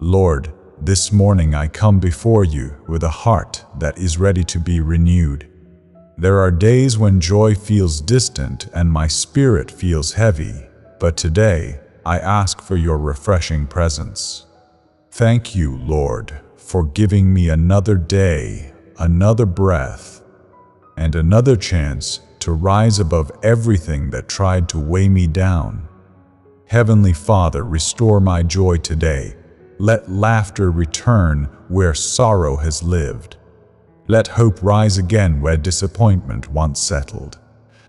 Lord, this morning I come before you with a heart that is ready to be renewed. There are days when joy feels distant and my spirit feels heavy, but today I ask for your refreshing presence. Thank you, Lord, for giving me another day, another breath, and another chance to rise above everything that tried to weigh me down. Heavenly Father, restore my joy today. Let laughter return where sorrow has lived. Let hope rise again where disappointment once settled.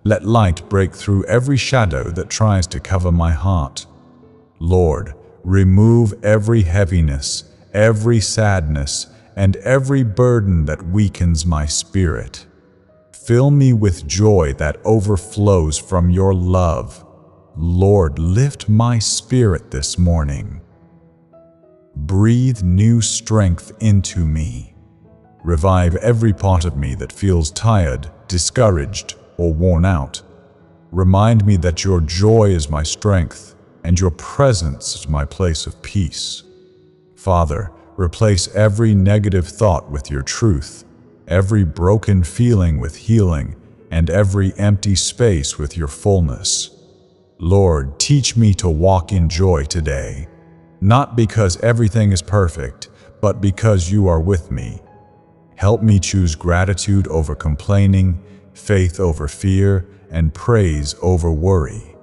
Let light break through every shadow that tries to cover my heart. Lord, remove every heaviness, every sadness, and every burden that weakens my spirit. Fill me with joy that overflows from your love. Lord, lift my spirit this morning. Breathe new strength into me. Revive every part of me that feels tired, discouraged, or worn out. Remind me that your joy is my strength and your presence is my place of peace. Father, replace every negative thought with your truth, every broken feeling with healing, and every empty space with your fullness. Lord, teach me to walk in joy today. Not because everything is perfect, but because you are with me. Help me choose gratitude over complaining, faith over fear, and praise over worry.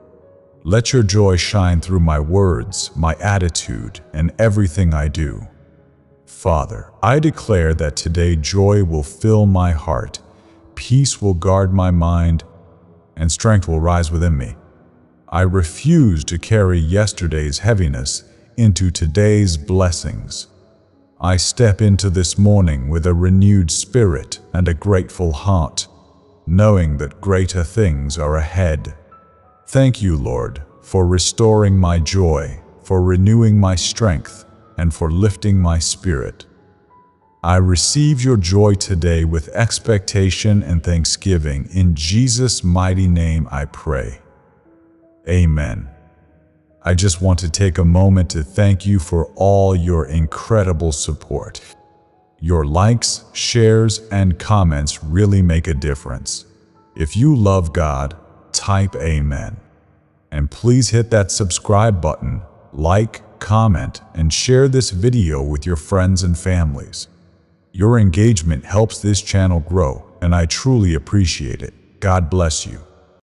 Let your joy shine through my words, my attitude, and everything I do. Father, I declare that today joy will fill my heart, peace will guard my mind, and strength will rise within me. I refuse to carry yesterday's heaviness into today's blessings. I step into this morning with a renewed spirit and a grateful heart, knowing that greater things are ahead. Thank you, Lord, for restoring my joy, for renewing my strength, and for lifting my spirit. I receive your joy today with expectation and thanksgiving. In Jesus' mighty name I pray. Amen. I just want to take a moment to thank you for all your incredible support. Your likes, shares, and comments really make a difference. If you love God, type Amen. And please hit that subscribe button, like, comment, and share this video with your friends and families. Your engagement helps this channel grow, and I truly appreciate it. God bless you.